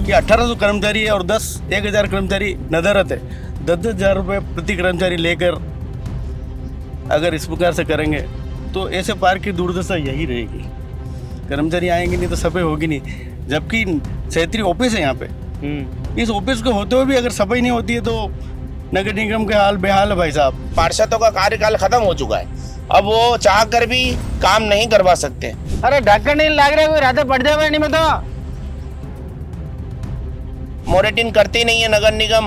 कि 1800 कर्मचारी है और 10,000 कर्मचारी नदारत है, 10,000 रुपये प्रति कर्मचारी लेकर अगर इस प्रकार से करेंगे तो ऐसे पार्क की दुर्दशा यही रहेगी। कर्मचारी आएंगे नहीं तो सफाई होगी नहीं, जबकि क्षेत्रीय ऑफिस है यहाँ पे। इस ऑफिस को होते हुए भी अगर सफाई नहीं होती है तो नगर निगम के हाल बेहाल है भाई साहब। पार्षदों का कार्यकाल खत्म हो चुका है, अब वो चाह कर भी काम नहीं करवा सकते। अरे ढक्कन नहीं लग रहा, कोई रात पड़ जाए नहीं में तो मॉनिटरिंग करती नहीं है नगर निगम,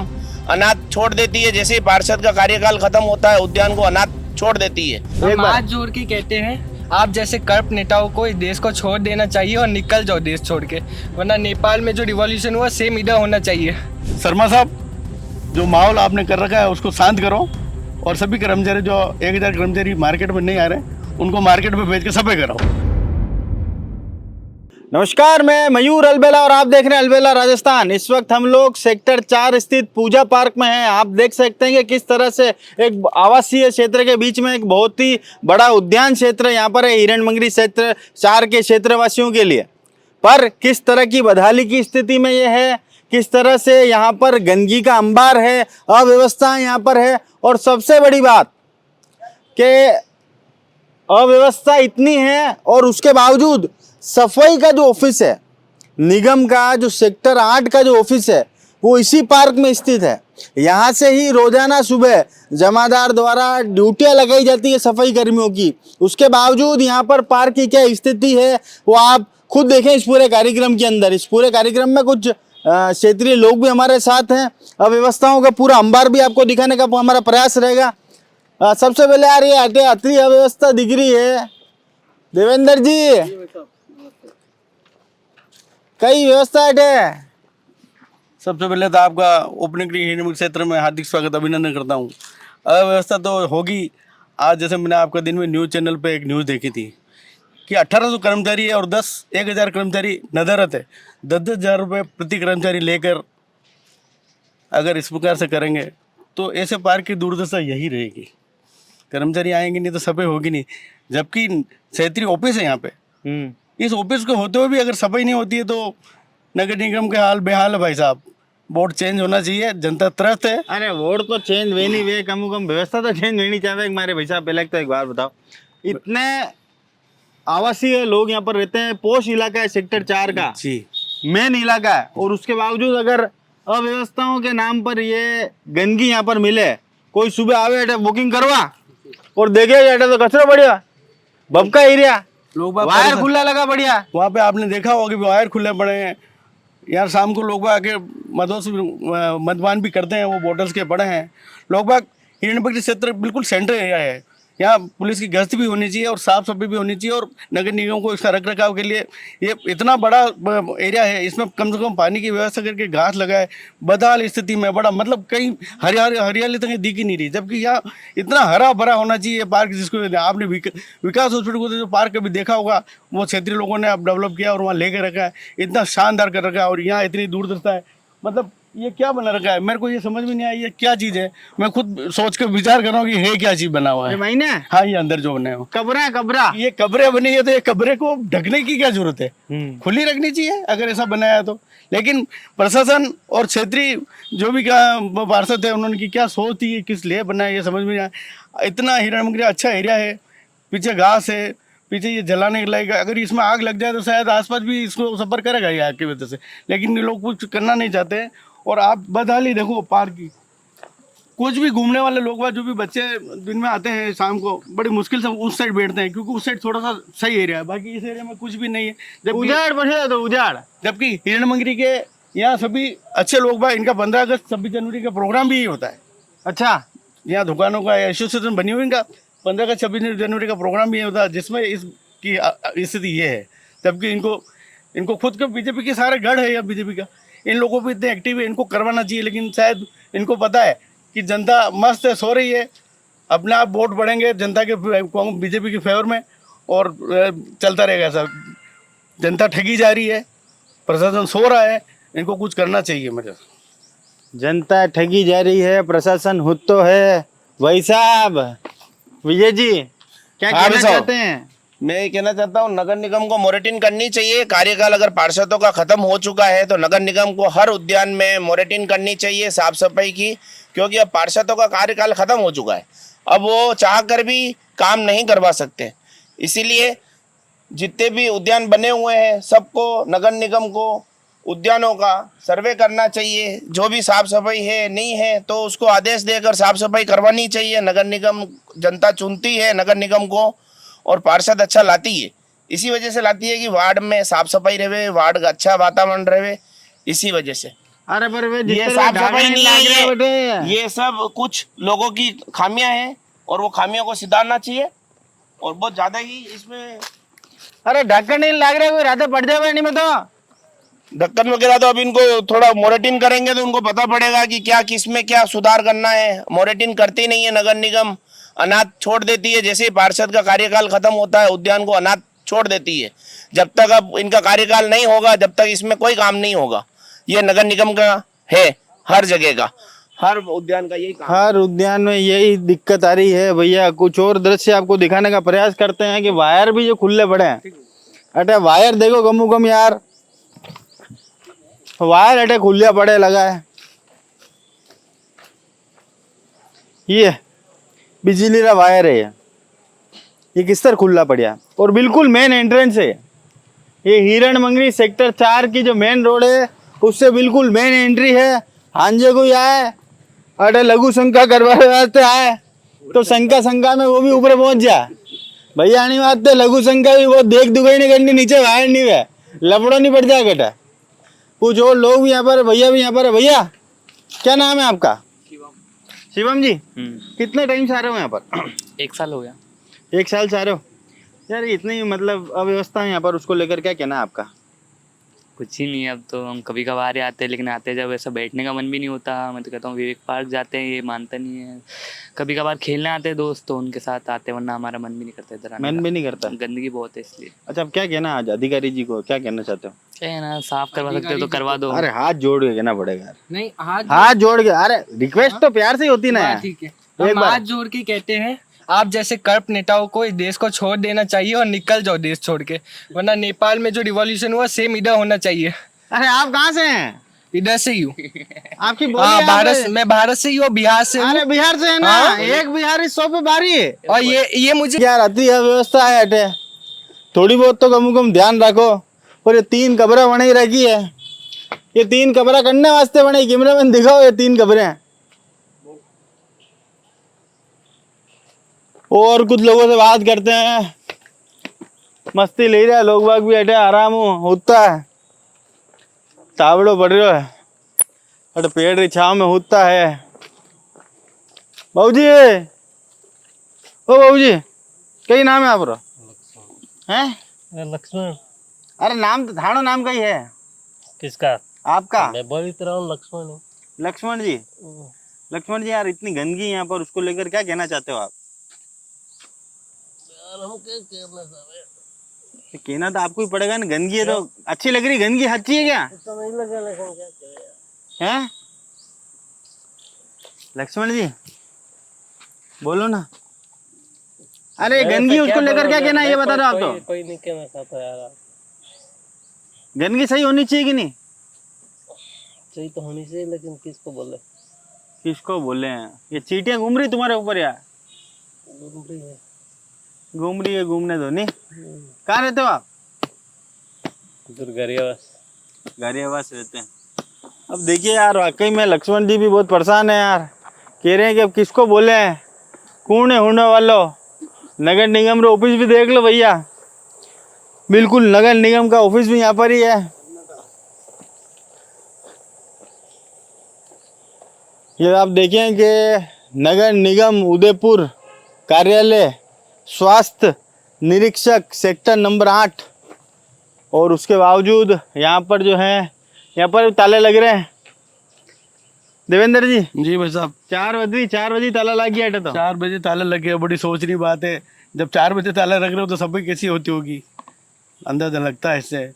अनाथ छोड़ देती है। जैसे ही पार्षद का कार्यकाल खत्म होता है उद्यान को अनाथ छोड़ देती है। हम हाथ जोड़ के कहते हैं आप जैसे करप्ट नेताओं को इस देश को छोड़ देना चाहिए और निकल जाओ देश छोड़ के, वरना नेपाल में जो रिवॉल्यूशन हुआ सेम इधर होना चाहिए। शर्मा साहब, जो माहौल आपने कर रखा है उसको शांत करो और सभी कर्मचारी जो 1000 कर्मचारी मार्केट में नहीं आ रहे उनको मार्केट में भेज के सफाई कराओ। नमस्कार, मैं मयूर अलबेला और आप देख रहे हैं अलबेला राजस्थान। इस वक्त हम लोग सेक्टर 4 स्थित पूजा पार्क में हैं। आप देख सकते हैं कि किस तरह से एक आवासीय क्षेत्र के बीच में एक बहुत ही बड़ा उद्यान क्षेत्र यहाँ पर है, हिरणमंगरी क्षेत्र 4 के क्षेत्रवासियों के लिए। पर किस तरह की बदहाली की स्थिति में ये है, किस तरह से यहाँ पर गंदगी का अंबार है, अव्यवस्था यहाँ पर है, और सबसे बड़ी बात कि अव्यवस्था इतनी है और उसके बावजूद सफाई का जो ऑफिस है निगम का, जो सेक्टर 8 का जो ऑफिस है वो इसी पार्क में स्थित है। यहाँ से ही रोजाना सुबह जमादार द्वारा ड्यूटियाँ लगाई जाती है सफाई कर्मियों की। उसके बावजूद यहाँ पर पार्क की क्या स्थिति है वो आप खुद देखें इस पूरे कार्यक्रम के अंदर। इस पूरे कार्यक्रम में कुछ क्षेत्रीय लोग भी हमारे साथ हैं। अव्यवस्थाओं का पूरा अंबार भी आपको दिखाने का हमारा प्रयास रहेगा। सबसे पहले यार ये अति अव्यवस्था दिख रही है। देवेंद्र जी, कई व्यवस्था है। सबसे पहले तो आपका ओपनिंग हिरणमंगरी क्षेत्र में हार्दिक स्वागत अभिनंदन करता हूँ। अव्यवस्था तो होगी। आज जैसे मैंने आपका दिन में न्यूज़ चैनल पे एक न्यूज़ देखी थी कि 1800 कर्मचारी है और 10,000 कर्मचारी नदारत है, 10,000 रुपये प्रति कर्मचारी लेकर अगर इस प्रकार से करेंगे तो ऐसे पार्क की दुर्दशा यही रहेगी। कर्मचारी आएंगे नहीं तो सफाई होगी नहीं, जबकि क्षेत्रीय ऑफिस है यहाँ पे। इस ऑफिस को होते हुए भी अगर सफाई नहीं होती है तो नगर निगम के हाल बेहाल है भाई साहब। बोर्ड चेंज होना चाहिए, जनता त्रस्त है। अरे वोट तो चेंज वे नहीं वे, कम व्यवस्था तो चेंज होनी चाहिए हमारे भाई साहब। पहले तो एक बार बताओ, इतने आवासीय लोग यहाँ पर रहते हैं, पोश इलाका है सेक्टर 4 का जी, मेन इलाका है, और उसके बावजूद अगर अव्यवस्थाओं के नाम पर ये गंदगी यहाँ पर मिले, कोई सुबह आवे बुकिंग करवा और देखे तो कचरा बढ़िया बबका एरिया, लोग वायर खुला लगा बढ़िया। वहाँ पे आपने देखा होगा कि वायर खुले पड़े हैं यार। शाम को लोग आके मदपान भी करते हैं, वो बोतल्स के पड़े हैं। लोग बाग हिरणमंगरी क्षेत्र बिल्कुल सेंटर एरिया है, यहाँ पुलिस की गश्त भी होनी चाहिए और साफ सफाई भी होनी चाहिए, और नगर निगम को इसका रख रखाव के लिए ये इतना बड़ा एरिया है, इसमें कम से कम पानी की व्यवस्था करके घास लगाए। बदहाल स्थिति में बड़ा मतलब कहीं हरियाली तक दिख ही नहीं रही, जबकि यहाँ इतना हरा भरा होना चाहिए पार्क, जिसको आपने विकास हॉस्पिटल को जो पार्क कभी देखा होगा वो क्षेत्रीय लोगों ने अब डेवलप किया और वहाँ लेके रखा है, इतना शानदार कर रखा है, और यहाँ इतनी दुर्दशा है। मतलब ये क्या बना रखा है, मेरे को ये समझ में नहीं आया ये क्या चीज़ है। मैं खुद सोच के विचार कर रहा हूँ कि है क्या चीज़ बना हुआ है। महीने हाँ, ये अंदर जो बने हो कब्रा ये कब्रें बनी है, तो ये कब्रे को ढकने की क्या जरूरत है, खुली रखनी चाहिए अगर ऐसा बनाया है तो। लेकिन प्रशासन और क्षेत्रीय जो भी पार्षद है उन्होंने की क्या सोच थी, किस लिए बनाया ये समझ में नहीं आया। इतना हिरणमंगरी अच्छा एरिया है, पीछे घास है, पीछे ये जलाने के लायक, अगर इसमें आग लग जाए तो शायद आसपास भी इसको सफर करेगा ये आग की वजह से, लेकिन ये लोग कुछ करना नहीं चाहते हैं। और आप बदहाली देखो पार्क की, कुछ भी घूमने वाले लोग जो भी बच्चे दिन में आते हैं शाम को बड़ी मुश्किल से उस साइड बैठते हैं, क्योंकि उस साइड थोड़ा सा सही एरिया है, बाकी इस एरिया में कुछ भी नहीं है। जब उजाड़ बढ़िया तो उजाड़, जबकि हिरणमंगरी के यहाँ सभी अच्छे लोग इनका 15 अगस्त 26 जनवरी का प्रोग्राम भी होता है। अच्छा, यहाँ दुकानों का एसोसिएशन बनी हुई, इनका 15 अगस्त 26 जनवरी का प्रोग्राम भी होता है, जिसमें इसकी स्थिति ये है। जबकि इनको खुद के बीजेपी के सारे गढ़ है या बीजेपी का, इन लोगों को इतने एक्टिव है, इनको करवाना चाहिए। लेकिन शायद इनको पता है कि जनता मस्त है, सो रही है, अपने आप वोट बढ़ेंगे जनता के बीजेपी के फेवर में और चलता रहेगा सब। जनता ठगी जा रही है, प्रशासन सो रहा है, इनको कुछ करना चाहिए। मेरे जनता ठगी जा रही है, प्रशासन हुत तो है। भाई साहब, विजय जी क्या कहना चाहते हैं? मैं ये कहना चाहता हूँ नगर निगम को मोरेटिन करनी चाहिए। कार्यकाल अगर पार्षदों का खत्म हो चुका है तो नगर निगम को हर उद्यान में मोरेटिन करनी चाहिए साफ सफाई की, क्योंकि अब पार्षदों का कार्यकाल खत्म हो चुका है। अब वो चाह कर भी काम नहीं करवा सकते। इसीलिए जितने भी उद्यान बने हुए हैं सबको नगर निगम को उद्यानों का सर्वे करना चाहिए। जो भी साफ सफाई है नहीं है तो उसको आदेश देकर साफ सफाई करवानी चाहिए। नगर निगम जनता चुनती है नगर निगम को और पार्षद अच्छा लाती है। इसी वजह से लाती है कि वार्ड में साफ सफाई रहे, वार्ड का अच्छा वातावरण रहे, इसी वजह से। अरे पर वे ये जितने साफ ढाबे सफाई नहीं लग रहे हैं है, बेटे। ये सब कुछ लोगों की खामियां हैं और वो खामियों को सुधारना चाहिए। और बहुत ज्यादा ही इसमें अरे ढक्कन नहीं लग रहा, कोई रात पड़ जाए नहीं में तो। ढक्कन वगैरह तो अब इनको थोड़ा मोरेटिन करेंगे तो उनको पता पड़ेगा कि क्या किसमें क्या सुधार करना है। मोरेटिन करती नहीं है नगर निगम, अनाथ छोड़ देती है। जैसे ही पार्षद का कार्यकाल खत्म होता है उद्यान को अनाथ छोड़ देती है। जब तक अब इनका कार्यकाल नहीं होगा जब तक इसमें कोई काम नहीं होगा। ये नगर निगम का है, हर जगह का, हर उद्यान का यही काम। हर उद्यान में यही दिक्कत आ रही है भैया। कुछ और दृश्य आपको दिखाने का प्रयास करते हैं कि वायर भी जो खुले पड़े हैं। अटे वायर देखो गमू गम यार, वायर अटे खुले पड़े लगा है। ये बिजली का वायर है, ये किस तरह खुला पड़ा और बिल्कुल मेन एंट्रेंस है। ये हिरण मंगरी सेक्टर 4 की जो मेन रोड है उससे बिल्कुल मेन एंट्री है। हांजे को आए अरे लघु शंका करवाने वास्ते आए तो शंका में वो भी ऊपर पहुंच जाए। भैया आने वास्ते लघु शंका भी वो देख दुगई नहीं करनी, नीचे वायर नहीं है, लपड़ो नहीं पड़ जाए बेटा। कुछ और लोग भी यहाँ पर, भैया भी यहाँ पर है। भैया क्या नाम है आपका? शिवम जी। कितने टाइम से आ रहे हो यहाँ पर? 1 साल हो गया। 1 साल से आ रहे हो यार। इतनी मतलब अव्यवस्था है यहाँ पर, उसको लेकर क्या कहना है आपका? कुछ ही नहीं, अब तो हम कभी कभार ही आते हैं, लेकिन आते जब ऐसा बैठने का मन भी नहीं होता। मैं तो कहता हूँ विवेक पार्क जाते हैं, ये मानता नहीं है। कभी कभार खेलने आते हैं दोस्त तो उनके साथ आते हैं, वरना हमारा मन भी नहीं करता इधर आने मन का। भी नहीं करता। गंदगी बहुत है इसलिए। अच्छा, अब क्या कहना आज अधिकारी जी को, क्या कहना चाहते हो? क्या है ना, साफ करवा सकते हो तो करवा दो। अरे हाथ जोड़ के कहना पड़ेगा यार। नहीं हाथ जोड़ के, अरे रिक्वेस्ट तो प्यार से ही होती ना यार। ठीक है, एक हम बार। हाथ जोड़ के कहते हैं आप जैसे कर्प नेताओं को इस देश को छोड़ देना चाहिए और निकल जाओ देश छोड़ के, वरना नेपाल में जो रिवॉल्यूशन हुआ सेम इधर होना चाहिए। अरे आप कहाँ से हैं? इधर से ही हूँ। आपकी बोली हाँ, यहाँ पे- मैं भारत से ही हूँ, बिहार से हूँ। अरे बिहार से है ना। हाँ। एक बिहारी 100 पे भारी है। और ये मुझे यार अति अव्यवस्था है अटे, थोड़ी बहुत तो कम से कम ध्यान रखो। और ये 3 कब्रें बनी रखी है, ये 3 कब्रें करने वास्ते बने। कैमरा मैन दिखाओ ये 3 कब्रें। और कुछ लोगों से बात करते हैं, मस्ती ले रहे हैं लोग बाग भी अटे, आराम होता है। तावड़ो पड़ रहा है अटे, पेड़ की छाव में होता है। बाबूजी, ओ बाबूजी, कई नाम है आपका? हैं? लक्ष्मण। अरे नाम तो थानो नाम का ही है। किसका? आपका? मैं बोल तो रहा हूँ लक्ष्मण हूँ। लक्ष्मण जी। लक्ष्मण जी यार, इतनी गंदगी यहाँ पर, उसको लेकर क्या कहना चाहते हो आप? यार हम क्या कहना चाहते हैं? कहना तो आपको ही पड़ेगा ना, गंदगी है तो अच्छी लग रही। गंदगी अच्छी है क्या? तो नहीं लगा, लेकिन क्या करें यार। हैं? लक्ष्मण जी बोलो ना। अरे गंदगी, उसको लेकर क्या कहना है ये बता दो आप तो। कोई नहीं कहना चाहता यार। गंदगी सही होनी चाहिए कि नहीं? सही तो होनी चाहिए, लेकिन किसको बोले? किसको बोले हैं? ये चींटियां घूम रही तुम्हारे ऊपर यार। घूम रही है। घूम रही है, घूमने दो। नहीं कहाँ रहते हो आप? गारियावास रहते हैं। अब देखिए यार, वाकई में लक्ष्मण जी भी बहुत परेशान है यार। कह रहे हैं कि अब किसको बोले हैं, कौन है होने वालो। नगर निगम रो ऑफिस भी देख लो भैया, बिल्कुल नगर निगम का ऑफिस भी यहाँ पर ही है। ये आप देखें कि नगर निगम उदयपुर कार्यालय स्वास्थ्य निरीक्षक सेक्टर नंबर 8, और उसके बावजूद यहाँ पर जो है, यहाँ पर ताले लग रहे हैं। देवेंद्र जी। जी भाई साहब, 4 बजे ताला लग गया तो 4 बजे ताला लग गया, बड़ी सोचनी बात है। जब 4 बजे ताला रख रहे हो तो सभी कैसी होती होगी, अंदाजा लगता है। इससे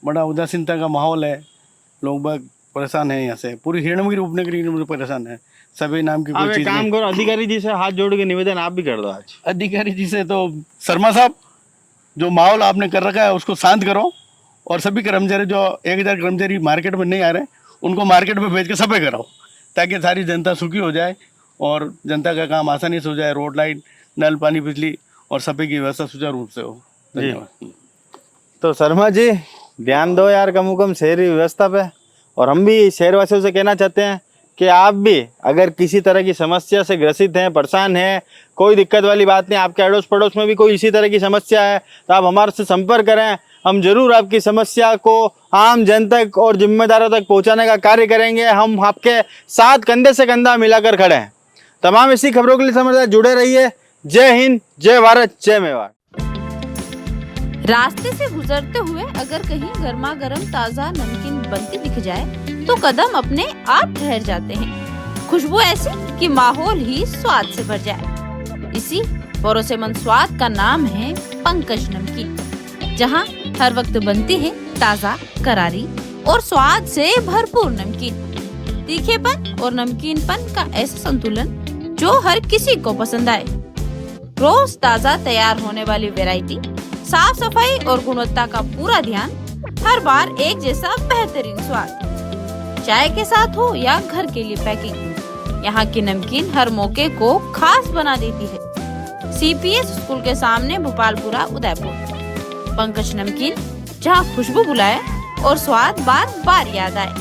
बड़ा उदासीनता का माहौल है, लोग बाग परेशान है। यहाँ से पूरी हिरणमगिरी उपनगरी परेशान है। सभी नाम की आप कोई एक चीज़ काम नहीं। करो, अधिकारी जी से हाथ जोड़ के निवेदन आप भी कर दो आज। अधिकारी जी से तो शर्मा साहब, जो माहौल आपने कर रखा है उसको शांत करो, और सभी कर्मचारी जो 1000 कर्मचारी मार्केट में नहीं आ रहे उनको मार्केट में भेज के सफाई कराओ, ताकि सारी जनता सुखी हो जाए और जनता का काम आसानी से हो जाए। रोड लाइट, नल, पानी, बिजली और सफाई की व्यवस्था सुचारू रूप से हो। धन्यवाद। तो शर्मा जी ध्यान दो यार कम से कम शहरी व्यवस्था पे। और हम भी शहरवासियों से कहना चाहते हैं कि आप भी अगर किसी तरह की समस्या से ग्रसित हैं, परेशान हैं, कोई दिक्कत वाली बात नहीं, आपके अड़ोस पड़ोस में भी कोई इसी तरह की समस्या है तो आप हमारे से संपर्क करें। हम जरूर आपकी समस्या को आम जन तक और जिम्मेदारों तक पहुंचाने का कार्य करेंगे। हम आपके साथ कंधे से कंधा मिलाकर खड़े हैं। तमाम इसी खबरों के लिए समाचार जुड़े रहिए। जय हिंद, जय भारत, जय मेवाड़। रास्ते से गुजरते हुए अगर कहीं गर्मा गर्म ताज़ा नमकीन बनती दिख जाए तो कदम अपने आप ठहर जाते हैं। खुशबू ऐसी कि माहौल ही स्वाद से भर जाए। इसी भरोसेमंद स्वाद का नाम है पंकज नमकीन, जहां हर वक्त बनती है ताज़ा, करारी और स्वाद से भरपूर नमकीन। तीखेपन और नमकीनपन का ऐसा संतुलन जो हर किसी को पसंद आए। रोज ताज़ा तैयार होने वाली वैरायटी, साफ सफाई और गुणवत्ता का पूरा ध्यान, हर बार एक जैसा बेहतरीन स्वाद। चाय के साथ हो या घर के लिए पैकिंग, यहाँ की नमकीन हर मौके को खास बना देती है। CPS स्कूल के सामने भोपालपुरा, उदयपुर। पंकज नमकीन, जहाँ खुशबू बुलाए और स्वाद बार बार याद आए।